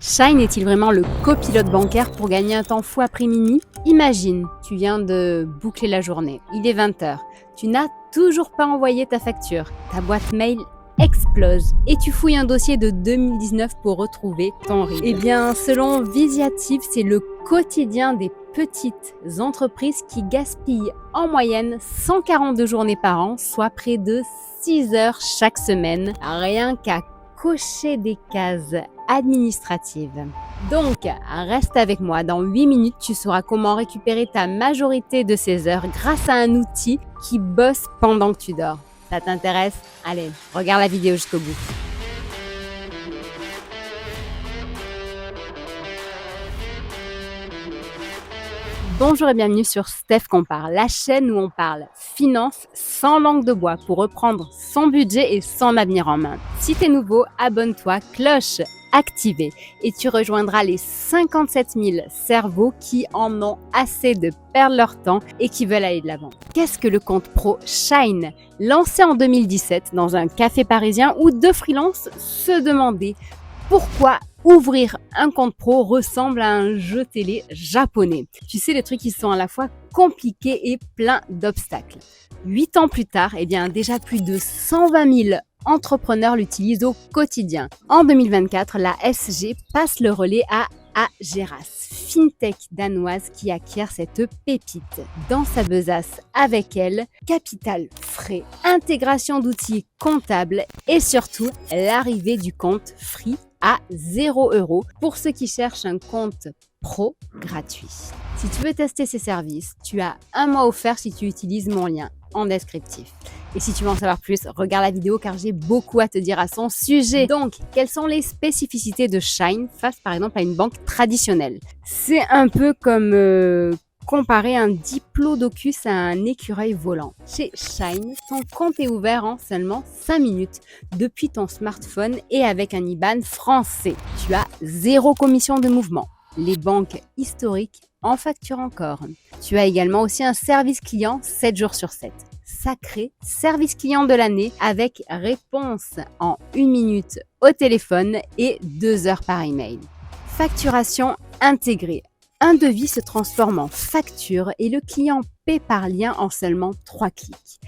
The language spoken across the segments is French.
Shine est-il vraiment le copilote bancaire pour gagner un temps fou après minuit? Imagine, tu viens de boucler la journée, il est 20h, tu n'as toujours pas envoyé ta facture, ta boîte mail explose et tu fouilles un dossier de 2019 pour retrouver ton RIB. Eh bien, selon Visiative, c'est le quotidien des petites entreprises qui gaspillent en moyenne 142 journées par an, soit près de 6 heures chaque semaine, rien qu'à cocher des cases administratives. Donc, reste avec moi. Dans 8 minutes, tu sauras comment récupérer ta majorité de ces heures grâce à un outil qui bosse pendant que tu dors. Ça t'intéresse? Allez, regarde la vidéo jusqu'au bout. Bonjour et bienvenue sur Steph Compare, la chaîne où on parle finance sans langue de bois pour reprendre son budget et son avenir en main. Si t'es nouveau, abonne-toi, cloche activée et tu rejoindras les 57 000 cerveaux qui en ont assez de perdre leur temps et qui veulent aller de l'avant. Qu'est-ce que le compte pro Shine? Lancé en 2017 dans un café parisien où deux freelances se demandaient pourquoi ouvrir un compte pro ressemble à un jeu télé japonais. Tu sais, les trucs qui sont à la fois compliqués et pleins d'obstacles. 8 ans plus tard, déjà plus de 120 000 entrepreneurs l'utilisent au quotidien. En 2024, la SG passe le relais à Ageras, fintech danoise qui acquiert cette pépite dans sa besace avec elle, capital frais, intégration d'outils comptables et surtout l'arrivée du compte free à 0 € pour ceux qui cherchent un compte pro gratuit. Si tu veux tester ces services, tu as un mois offert si tu utilises mon lien en descriptif. Et si tu veux en savoir plus, regarde la vidéo car j'ai beaucoup à te dire à son sujet. Donc, quelles sont les spécificités de Shine face par exemple à une banque traditionnelle? C'est un peu comme comparer un diplodocus à un écureuil volant. Chez Shine, ton compte est ouvert en seulement 5 minutes depuis ton smartphone et avec un IBAN français. Tu as 0 commission de mouvement. Les banques historiques en facturent encore. Tu as également aussi un service client 7 jours sur 7. Sacré service client de l'année avec réponse en 1 minute au téléphone et 2 heures par email. Facturation intégrée. Un devis se transforme en facture et le client paie par lien en seulement 3 clics.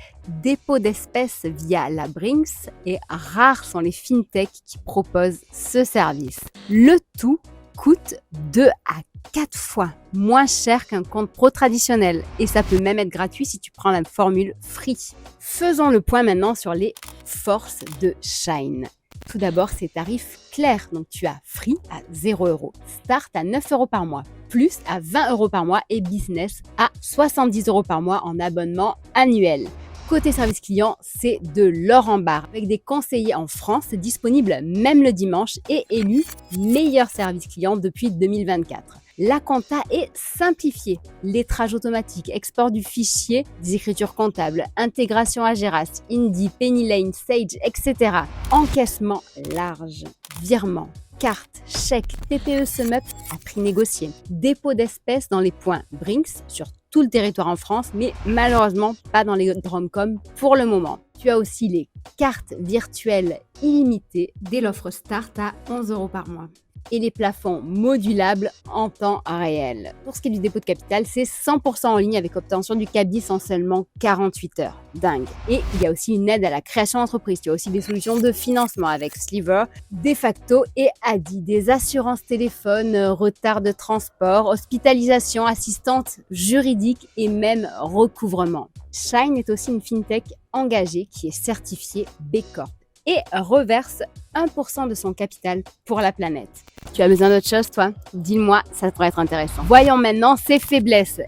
Dépôt d'espèces via la Brinks et rares sont les fintechs qui proposent ce service. Le tout coûte 2 à 4 fois moins cher qu'un compte pro traditionnel et ça peut même être gratuit si tu prends la formule free. Faisons le point maintenant sur les forces de Shine. Tout d'abord, ces tarifs clairs. Donc, tu as free à 0 €, start à 9 € par mois, plus à 20 € par mois et business à 70 € par mois en abonnement annuel. Côté service client, c'est de l'or en barre avec des conseillers en France disponibles même le dimanche et élus meilleur service client depuis 2024. La compta est simplifiée. Lettrage automatique, export du fichier, des écritures comptables, intégration Ageras, Indie, Pennylane, Sage, etc. Encaissement large, virement, carte, chèque, TPE SumUp à prix négocié. Dépôt d'espèces dans les points Brinks sur tout le territoire en France, mais malheureusement pas dans les Dromcom pour le moment. Tu as aussi les cartes virtuelles illimitées dès l'offre Start à 11 € par mois. Et les plafonds modulables en temps réel. Pour ce qui est du dépôt de capital, c'est 100% en ligne avec obtention du cabis en seulement 48 heures. Dingue. Et il y a aussi une aide à la création d'entreprise. Tu as aussi des solutions de financement avec Sliver, Defacto et Adi. Des assurances téléphone, retard de transport, hospitalisation, assistante juridique et même recouvrement. Shine est aussi une fintech engagée qui est certifiée B Corp et reverse 1% de son capital pour la planète. Tu as besoin d'autre chose, toi? Dis-moi, ça pourrait être intéressant. Voyons maintenant ses faiblesses.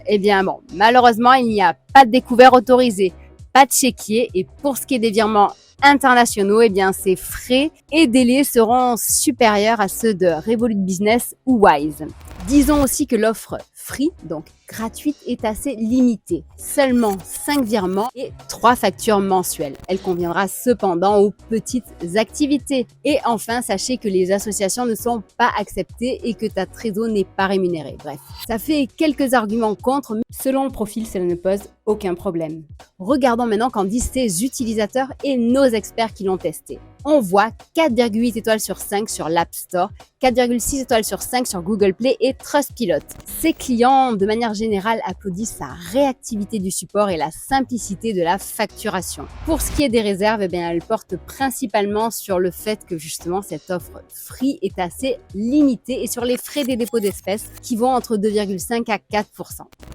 Malheureusement, il n'y a pas de découvert autorisé, pas de chéquier, et pour ce qui est des virements internationaux, ses frais et délais seront supérieurs à ceux de Revolut Business ou Wise. Disons aussi que l'offre free, donc gratuite est assez limitée. Seulement 5 virements et 3 factures mensuelles. Elle conviendra cependant aux petites activités. Et enfin, sachez que les associations ne sont pas acceptées et que ta trésor n'est pas rémunérée. Bref, ça fait quelques arguments contre, mais selon le profil, cela ne pose aucun problème. Regardons maintenant qu'en disent tes utilisateurs et nos experts qui l'ont testé. On voit 4,8 étoiles sur 5 sur l'App Store, 4,6 étoiles sur 5 sur Google Play et Trustpilot. Ses clients, de manière générale, applaudissent sa réactivité du support et la simplicité de la facturation. Pour ce qui est des réserves, elle porte principalement sur le fait que justement cette offre free est assez limitée et sur les frais des dépôts d'espèces qui vont entre 2,5 à 4%.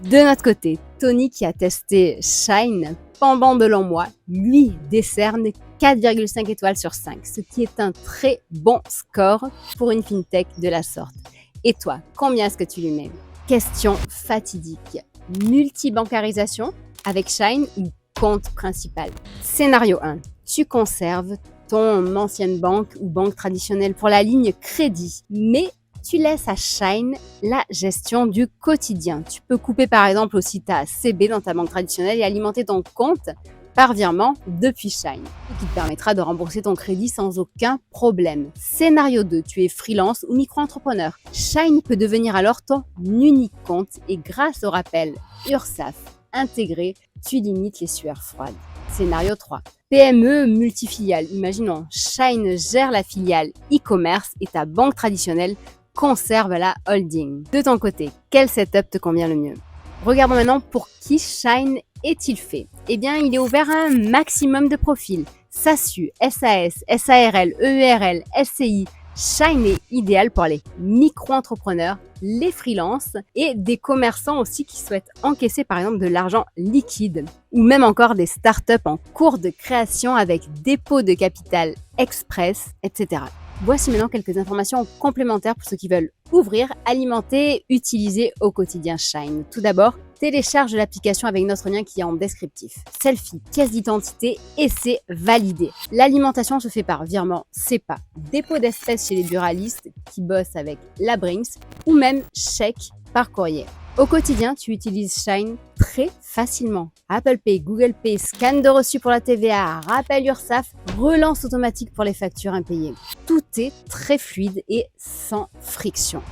De notre côté, Tony qui a testé Shine pendant de longs mois, lui décerne 4,5 étoiles sur 5, ce qui est un très bon score pour une fintech de la sorte. Et toi, combien est-ce que tu lui mets? Question fatidique. Multibancarisation avec Shine ou compte principal? Scénario 1. Tu conserves ton ancienne banque ou banque traditionnelle pour la ligne crédit, mais tu laisses à Shine la gestion du quotidien. Tu peux couper par exemple aussi ta CB dans ta banque traditionnelle et alimenter ton compte par virement depuis Shine, ce qui te permettra de rembourser ton crédit sans aucun problème. Scénario 2, tu es freelance ou micro-entrepreneur. Shine peut devenir alors ton unique compte et grâce au rappel URSSAF intégré, tu limites les sueurs froides. Scénario 3. PME multifiliale. Imaginons, Shine gère la filiale e-commerce et ta banque traditionnelle conserve la holding. De ton côté, quel setup te convient le mieux? Regardons maintenant pour qui Shine est-il fait. Il est ouvert à un maximum de profils. SASU, SAS, SARL, EURL, SCI. Shine est idéal pour les micro-entrepreneurs, les freelances et des commerçants aussi qui souhaitent encaisser par exemple de l'argent liquide ou même encore des startups en cours de création avec dépôt de capital express, etc. Voici maintenant quelques informations complémentaires pour ceux qui veulent ouvrir, alimenter, utiliser au quotidien Shine. Tout d'abord, télécharge l'application avec notre lien qui est en descriptif. Selfie, pièce d'identité et c'est validé. L'alimentation se fait par virement SEPA, dépôt d'espèces chez les buralistes qui bossent avec la Brinks ou même chèque par courrier. Au quotidien, tu utilises Shine très facilement. Apple Pay, Google Pay, scan de reçu pour la TVA, rappel URSSAF, relance automatique pour les factures impayées. Tout est très fluide et sans friction.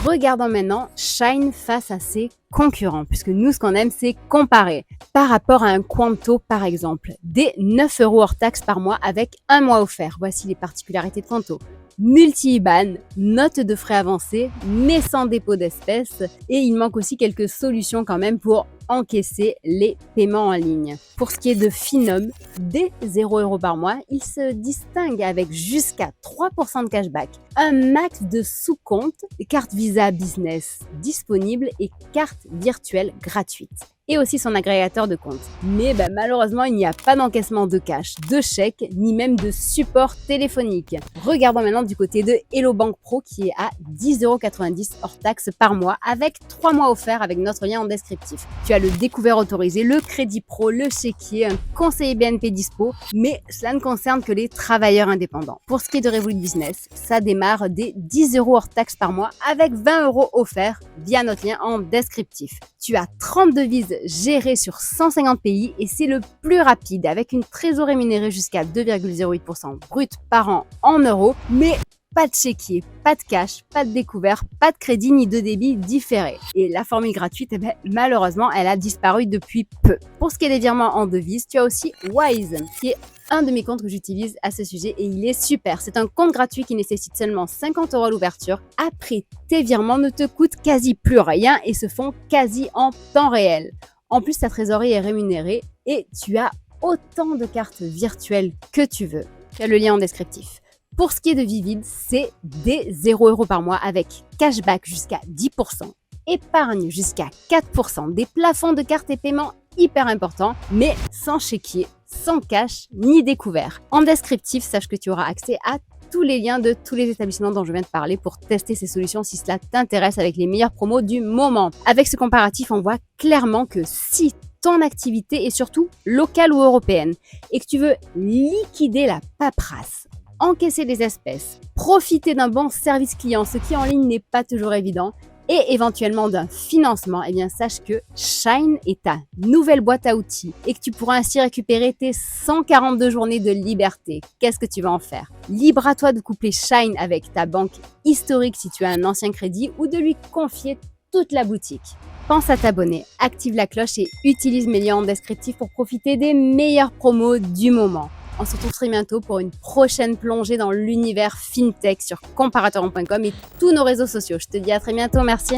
Regardons maintenant Shine face à ses concurrents, puisque nous, ce qu'on aime, c'est comparer. Par rapport à un Qanto, par exemple, des 9 € hors taxe par mois avec un mois offert. Voici les particularités de Qanto. Multi-IBAN, note de frais avancés, mais sans dépôt d'espèces. Et il manque aussi quelques solutions quand même pour encaisser les paiements en ligne. Pour ce qui est de Finom, dès 0 € par mois, il se distingue avec jusqu'à 3% de cashback, un max de sous-compte, carte Visa Business disponible et carte virtuelle gratuite. Et aussi son agrégateur de compte. Mais malheureusement, il n'y a pas d'encaissement de cash, de chèque, ni même de support téléphonique. Regardons maintenant du côté de Hello Bank Pro qui est à 10,90 € hors taxe par mois avec 3 mois offerts avec notre lien en descriptif. Tu as le découvert autorisé, le crédit pro, le chéquier, un conseiller BNP dispo, mais cela ne concerne que les travailleurs indépendants. Pour ce qui est de Revolut Business, ça démarre dès 10 € hors taxe par mois avec 20 € offerts via notre lien en descriptif. Tu as 30 devises gérées sur 150 pays et c'est le plus rapide avec une trésorerie rémunérée jusqu'à 2,08% brut par an en euros, mais pas de chéquier, pas de cash, pas de découvert, pas de crédit ni de débit différé. Et la formule gratuite, malheureusement, elle a disparu depuis peu. Pour ce qui est des virements en devises, tu as aussi Wise, qui est un de mes comptes que j'utilise à ce sujet et il est super. C'est un compte gratuit qui nécessite seulement 50 € à l'ouverture. Après, tes virements ne te coûtent quasi plus rien et se font quasi en temps réel. En plus, ta trésorerie est rémunérée et tu as autant de cartes virtuelles que tu veux. Tu as le lien en descriptif. Pour ce qui est de Vivid, c'est des 0 € par mois avec cashback jusqu'à 10%, épargne jusqu'à 4%, des plafonds de cartes et paiements hyper importants, mais sans chéquier, sans cash ni découvert. En descriptif, sache que tu auras accès à tous les liens de tous les établissements dont je viens de parler pour tester ces solutions si cela t'intéresse avec les meilleures promos du moment. Avec ce comparatif, on voit clairement que si ton activité est surtout locale ou européenne et que tu veux liquider la paperasse, encaisser des espèces, profiter d'un bon service client, ce qui en ligne n'est pas toujours évident, et éventuellement d'un financement, eh bien sache que Shine est ta nouvelle boîte à outils et que tu pourras ainsi récupérer tes 142 journées de liberté. Qu'est-ce que tu vas en faire? Libre à toi de coupler Shine avec ta banque historique si tu as un ancien crédit ou de lui confier toute la boutique. Pense à t'abonner, active la cloche et utilise mes liens en descriptif pour profiter des meilleures promos du moment. On se retrouve très bientôt pour une prochaine plongée dans l'univers FinTech sur comparateur.com et tous nos réseaux sociaux. Je te dis à très bientôt, merci.